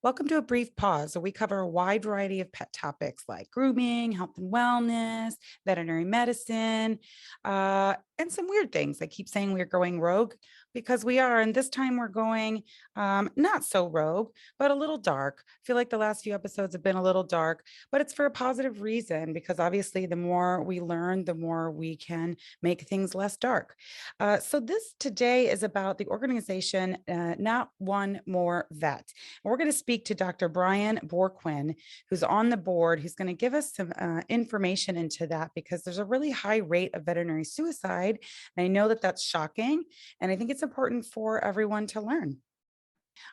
Welcome to a brief pause where we cover a wide variety of pet topics like grooming, health and wellness, veterinary medicine, and some weird things. I keep saying we're going rogue because we are. And this time we're going not so rogue, but a little dark. I feel like the last few episodes have been a little dark, but it's for a positive reason because obviously the more we learn, the more we can make things less dark. So this today is about the organization, Not One More Vet. And we're going to speak to Dr. Brian Bourquin, who's on the board, who's going to give us some information into that because there's a really high rate of veterinary suicide. And I know that that's shocking. And I think it's important for everyone to learn.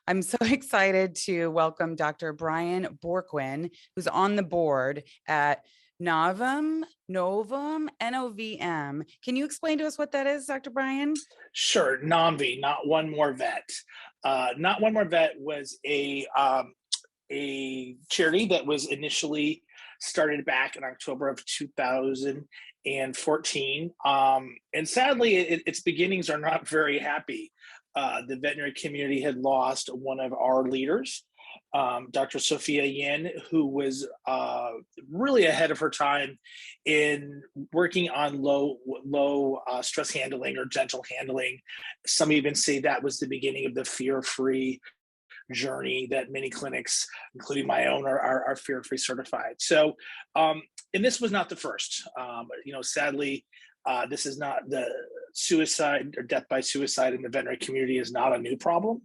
I'm so excited to welcome Dr. Brian Bourquin, who's on the board at Novum, NOVM. Can you explain to us what that is, Dr. Brian? Sure. NOMV, Not One More Vet. Not One More Vet was a charity that was initially started back in October of 2014. And sadly, its beginnings are not very happy. The veterinary community had lost one of our leaders, Dr. Sophia Yin, who was really ahead of her time in working on low stress handling or gentle handling. Some even say that was the beginning of the fear-free journey that many clinics, including my own, are fear-free certified. So, and this was not the first. Sadly, this is not the suicide or death by suicide in the veterinary community is not a new problem.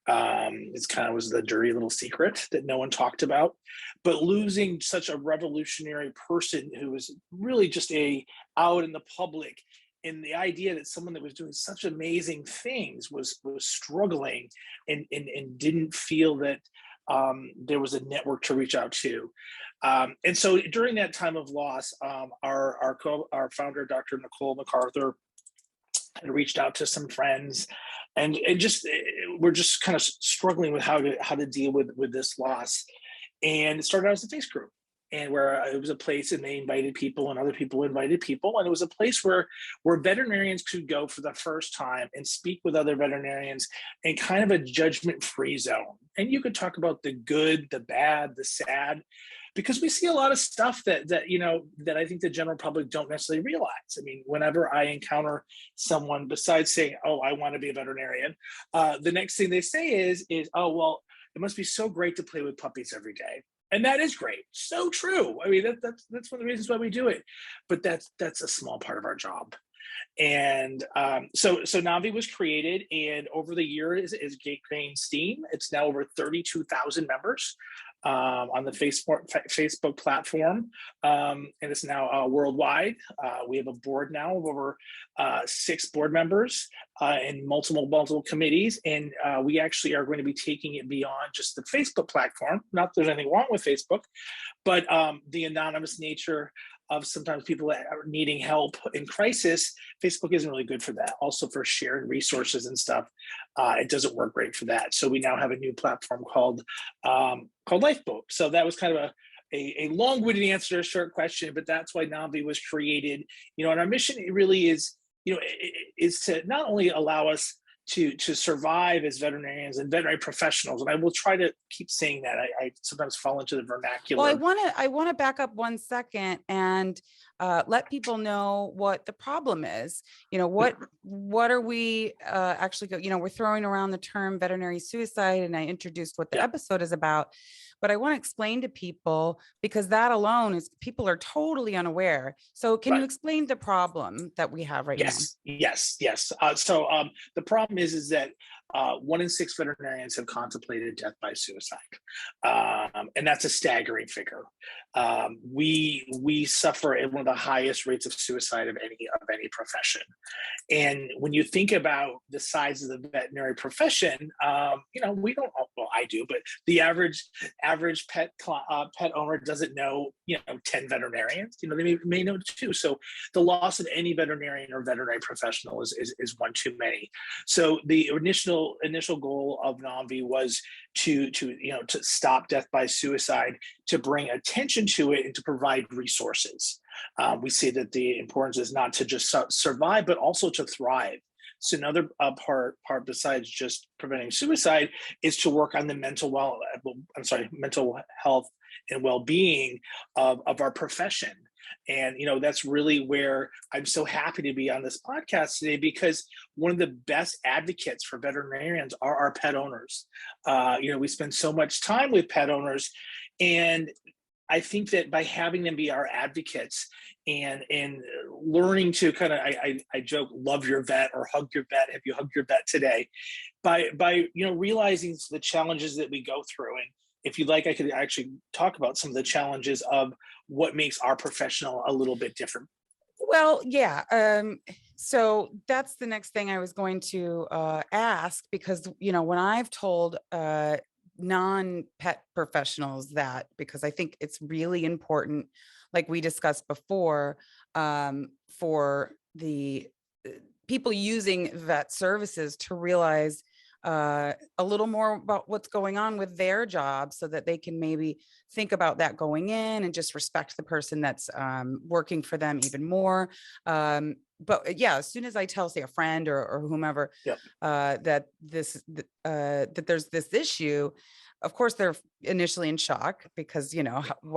It's kind of was the dirty little secret that no one talked about, but losing such a revolutionary person who was really just out in the public, and the idea that someone that was doing such amazing things was struggling and didn't feel that there was a network to reach out to. And so during that time of loss, our founder, Dr. Nicole MacArthur, had reached out to some friends, and we're just kind of struggling with how to deal with this loss. And it started out as a face group, and where it was a place, and they invited people, and other people invited people, and it was a place where veterinarians could go for the first time and speak with other veterinarians in kind of a judgment-free zone. And you could talk about the good, the bad, the sad, because we see a lot of stuff that I think the general public don't necessarily realize. I mean, whenever I encounter someone, besides saying, "Oh, I want to be a veterinarian," the next thing they say is, "Oh, well, it must be so great to play with puppies every day." And that is great. So true. I mean, that's one of the reasons why we do it. But that's a small part of our job. And so Navi was created, and over the years is gained steam. It's now over 32,000 members on the Facebook platform, and it's now worldwide. We have a board now of over 6 board members and multiple committees, and we actually are going to be taking it beyond just the Facebook platform. Not that there's anything wrong with Facebook, but the anonymous nature of sometimes people that are needing help in crisis, Facebook isn't really good for that. Also for sharing resources and stuff, it doesn't work great for that. So we now have a new platform called Lifeboat. So that was kind of a long-winded answer to a short question, but that's why Navi was created. And our mission really is to not only allow us to survive as veterinarians and veterinary professionals. And I will try to keep saying that. I sometimes fall into the vernacular. Well, I want to back up 1 second and let people know what the problem is. What are we actually we're throwing around the term veterinary suicide, and I introduced what the episode is about. But I want to explain to people, because that alone is, people are totally unaware. So can you explain the problem that we have right now? Yes. So the problem is that 1 in 6 veterinarians have contemplated death by suicide. And that's a staggering figure. We suffer at one of the highest rates of suicide of any profession. And when you think about the size of the veterinary profession, we don't, well, I do, but the average pet owner doesn't know, 10 veterinarians. They may know 2. So the loss of any veterinarian or veterinary professional is one too many. So the initial goal of NOMV was to stop death by suicide, to bring attention to it, and to provide resources. We see that the importance is not to just survive, but also to thrive. So another part besides just preventing suicide is to work on the mental health and well-being of our profession. And that's really where I'm so happy to be on this podcast today, because one of the best advocates for veterinarians are our pet owners. We spend so much time with pet owners, and I think that by having them be our advocates and learning to kind of, I joke, love your vet or hug your vet. Have you hugged your vet today? By realizing the challenges that we go through. And if you'd like, I could actually talk about some of the challenges of what makes our professional a little bit different. Well, yeah. So that's the next thing I was going to ask, because, when I've told non-pet professionals that, because I think it's really important, like we discussed before, for the people using vet services to realize a little more about what's going on with their job, so that they can maybe think about that going in and just respect the person that's working for them even more. But yeah, as soon as I tell, say, a friend or whomever, Yep. that that there's this issue, of course they're initially in shock, because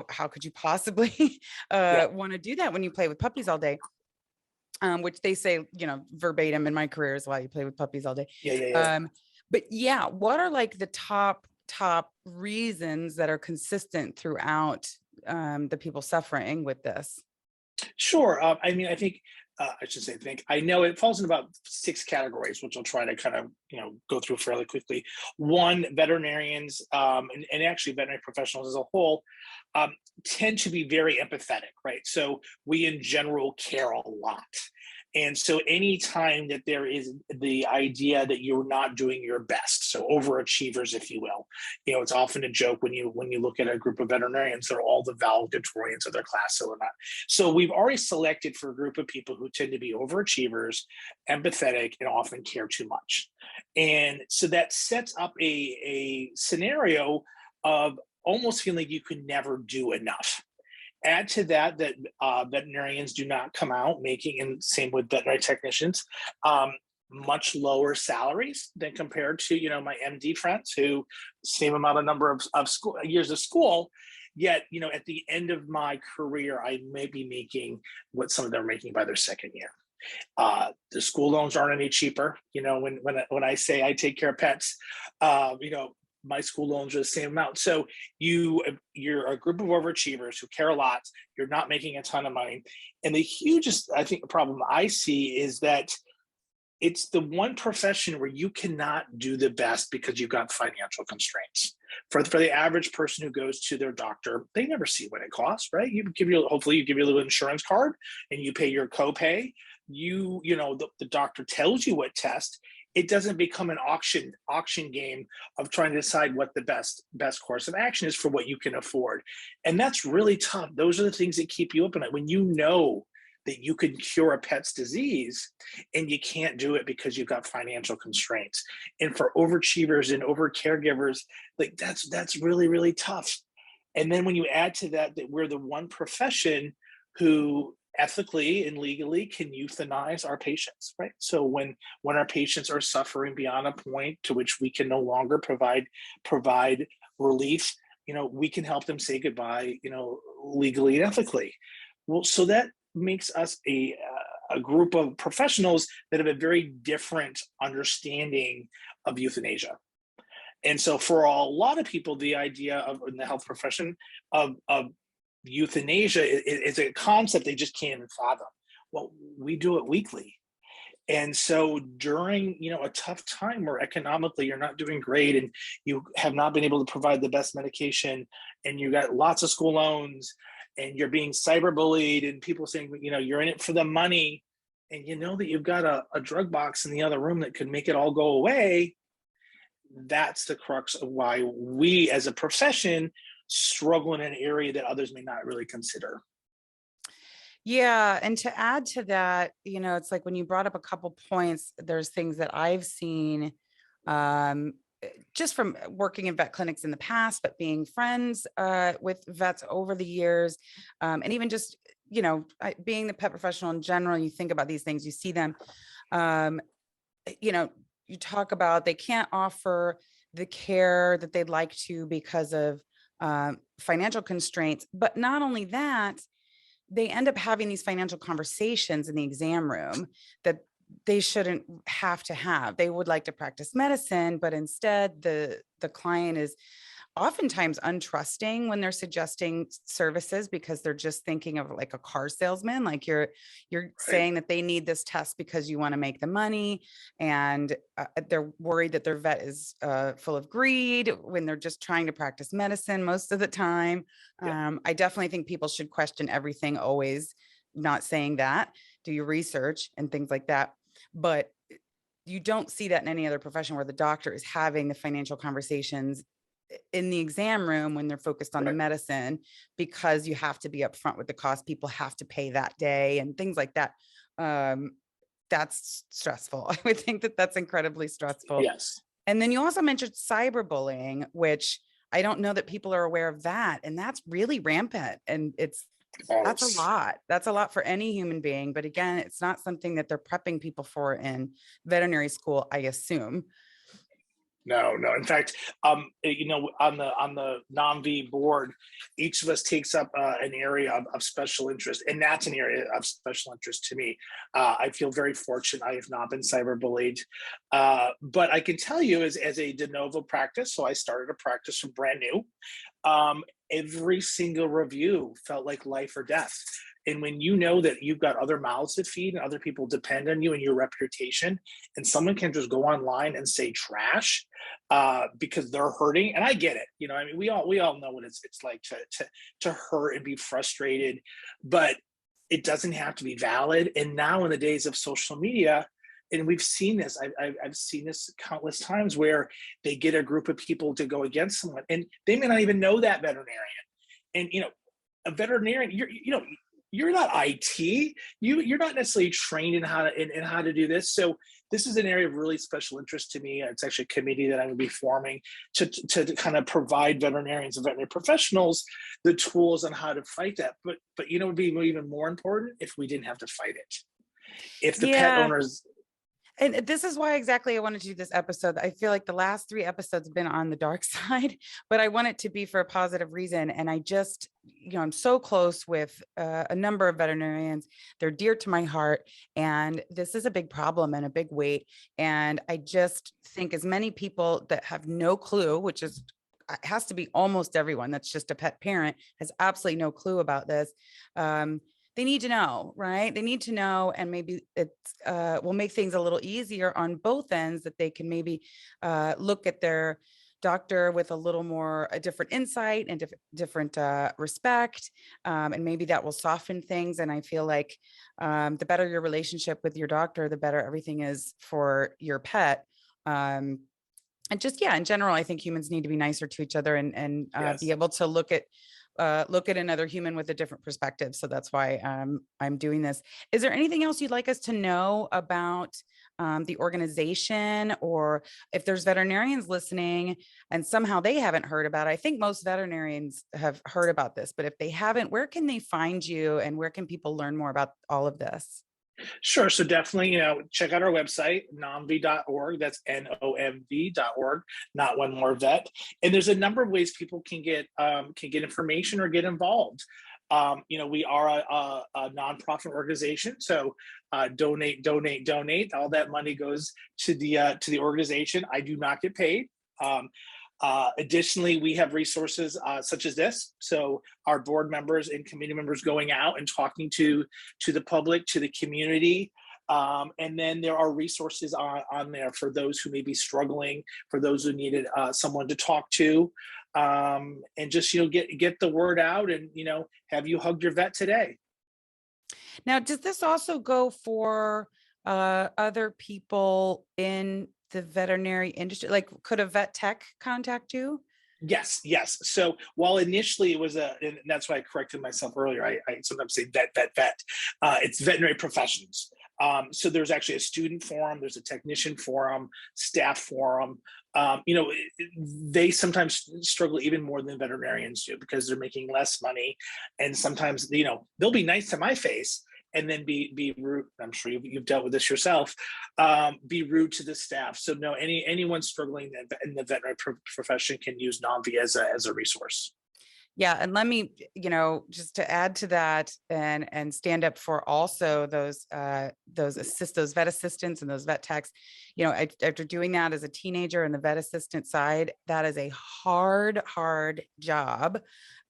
how could you possibly Yep. want to do that when you play with puppies all day? Which they say, verbatim in my career is why you play with puppies all day. Yeah. Yeah. Yeah. But yeah, what are like the top reasons that are consistent throughout the people suffering with this? Sure. I think I should say think. I know it falls in about 6 categories, which I'll try to kind of go through fairly quickly. One, veterinarians and actually veterinary professionals as a whole tend to be very empathetic, right? So we in general care a lot. And so anytime that there is the idea that you're not doing your best, so overachievers, if you will, it's often a joke when you look at a group of veterinarians, they're all the valedictorians of their class, so we're not. So we've already selected for a group of people who tend to be overachievers, empathetic, and often care too much. And so that sets up a scenario of almost feeling like you could never do enough. Add to that veterinarians do not come out making, and same with veterinary technicians, much lower salaries than compared to my MD friends who same amount of number of school years of school. Yet at the end of my career, I may be making what some of them are making by their second year. The school loans aren't any cheaper. When I say I take care of pets, my school loans are the same amount. So you're a group of overachievers who care a lot. You're not making a ton of money. And the hugest, I think, problem I see is that it's the one profession where you cannot do the best because you've got financial constraints. For the average person who goes to their doctor, they never see what it costs, right? Hopefully you give you a little insurance card and you pay your copay. The doctor tells you what test. It doesn't become an auction game of trying to decide what the best course of action is for what you can afford. And that's really tough. Those are the things that keep you up at night. When you know that you can cure a pet's disease and you can't do it because you've got financial constraints. And for overachievers and over caregivers, like that's really, really tough. And then when you add to that we're the one profession who ethically and legally can euthanize our patients, right? So when our patients are suffering beyond a point to which we can no longer provide relief, we can help them say goodbye, legally and ethically. Well, so that makes us a group of professionals that have a very different understanding of euthanasia. And so for a lot of people, the idea of in the health profession of euthanasia is a concept they just can't even fathom. Well, we do it weekly. And so during a tough time where economically you're not doing great and you have not been able to provide the best medication and you got lots of school loans and you're being cyberbullied and people saying you're in it for the money, and that you've got a drug box in the other room that could make it all go away, that's the crux of why we as a profession struggle in an area that others may not really consider. Yeah. And to add to that, it's like when you brought up a couple points, there's things that I've seen just from working in vet clinics in the past, but being friends with vets over the years, and even just, being the pet professional in general, you think about these things, you see them. you know, you talk about they can't offer the care that they'd like to because of financial constraints. But not only that, they end up having these financial conversations in the exam room that they shouldn't have to have. They would like to practice medicine, but instead the client is oftentimes untrusting when they're suggesting services because they're just thinking of like a car salesman. Like you're Right. saying that they need this test because you want to make the money, and they're worried that their vet is full of greed when they're just trying to practice medicine most of the time. Yeah. I definitely think people should question everything always, not saying that, do your research and things like that, but you don't see that in any other profession where the doctor is having the financial conversations in the exam room when they're focused on the Right. medicine, because you have to be upfront with the cost. People have to pay that day and things like that. Um, that's stressful. I would think that that's incredibly stressful. Yes. And then you also mentioned cyberbullying, which I don't know that people are aware of that. And that's really rampant. And Oh, that's a lot. That's a lot for any human being. But again, it's not something that they're prepping people for in veterinary school, I assume. no, no. In fact, on the NOMV board, each of us takes up an area of special interest, and that's an area of special interest to me. I feel very fortunate. I have not been cyberbullied, but I can tell you, as a de novo practice, so I started a practice from brand new. Um, every single review felt like life or death. And when you know that you've got other mouths to feed and other people depend on you and your reputation, and someone can just go online and say trash because they're hurting, and I get it. I mean, we all know what it's like to hurt and be frustrated, but it doesn't have to be valid. And now in the days of social media, and we've seen this, I've seen this countless times where they get a group of people to go against someone, and they may not even know that veterinarian. And a veterinarian, you're not IT. You're not necessarily trained in how to do this. So this is an area of really special interest to me. It's actually a committee that I'm going to be forming to kind of provide veterinarians and veterinary professionals the tools on how to fight that. But it would be even more important if we didn't have to fight it. If the pet Yeah. owners, And this is why exactly I wanted to do this episode. I feel like the last 3 episodes have been on the dark side, but I want it to be for a positive reason. And I just, I'm so close with a number of veterinarians. They're dear to my heart. And this is a big problem and a big weight. And I just think as many people that have no clue, which is has to be almost everyone that's just a pet parent, has absolutely no clue about this. They need to know, right? They need to know, and maybe it will make things a little easier on both ends, that they can maybe look at their doctor with a little more a different insight and different respect, and maybe that will soften things. And I feel like the better your relationship with your doctor, the better everything is for your pet. And just, yeah, in general, I think humans need to be nicer to each other and be yes. able to look at another human with a different perspective. So that's why I'm doing this. Is there anything else you'd like us to know about the organization, or if there's veterinarians listening and somehow they haven't heard about it? I think most veterinarians have heard about this, but if they haven't, where can they find you and where can people learn more about all of this? Sure. So definitely, check out our website, nomv.org. That's NOMV.org, not one more vet. And there's a number of ways people can get information or get involved. We are a nonprofit organization, so donate, donate, donate. All that money goes to the organization. I do not get paid. Additionally, we have resources such as this. So our board members and committee members going out and talking to the public, to the community. And then there are resources on there for those who may be struggling, for those who needed someone to talk to, and just get the word out. And have you hugged your vet today? Now, does this also go for other people in the veterinary industry? Like, could a vet tech contact you? Yes, yes. So while initially it was and that's why I corrected myself earlier. I sometimes say vet, vet, vet. It's veterinary professions. So there's actually a student forum, there's a technician forum, staff forum. They sometimes struggle even more than veterinarians do because they're making less money, and sometimes they'll be nice to my face, and then be rude. I'm sure you've dealt with this yourself. Be rude to the staff. So no, anyone struggling in the veterinary profession can use NOMV as a resource. Yeah, and let me, just to add to that and stand up for also those those vet assistants and those vet techs. After doing that as a teenager in the vet assistant side, that is a hard job,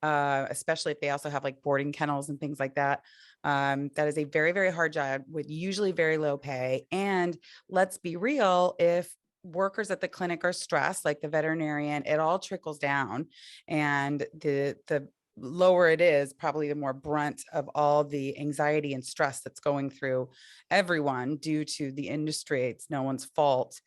especially if they also have like boarding kennels and things like that. That is a very hard job with usually very low pay. And let's be real, if workers at the clinic are stressed, like the veterinarian, it all trickles down. And the lower it is, probably the more brunt of all the anxiety and stress that's going through everyone due to the industry. It's no one's fault.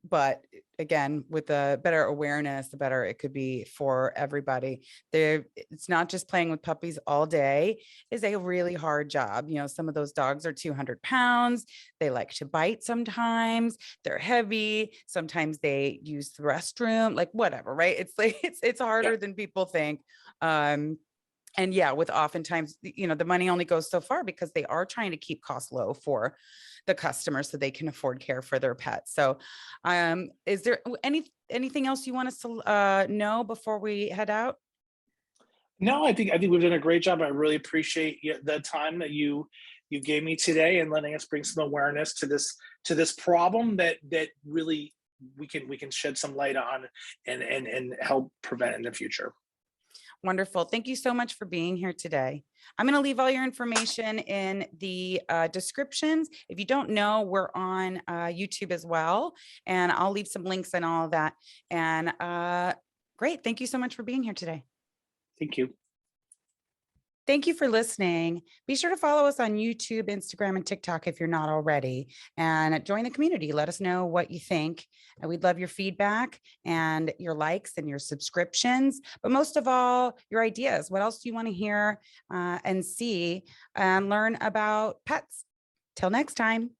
But again, with the better awareness, the better it could be for everybody. It's not just playing with puppies all day is a really hard job. Some of those dogs are 200 pounds. They like to bite sometimes. They're heavy. Sometimes they use the restroom, like whatever, right? It's like, it's Yeah. harder than people think. And yeah, with oftentimes, the money only goes so far because they are trying to keep costs low for the customer so they can afford care for their pets. So, is there anything else you want us to know before we head out? No, I think we've done a great job. I really appreciate the time that you gave me today and letting us bring some awareness to this problem that really we can shed some light on and help prevent in the future. Wonderful. Thank you so much for being here today. I'm going to leave all your information in the descriptions. If you don't know, we're on YouTube as well, and I'll leave some links and all of that. And great. Thank you so much for being here today. Thank you. Thank you for listening. Be sure to follow us on YouTube, Instagram, and TikTok if you're not already, and join the community. Let us know what you think. And we'd love your feedback and your likes and your subscriptions, but most of all, your ideas. What else do you want to hear and see and learn about pets? Till next time.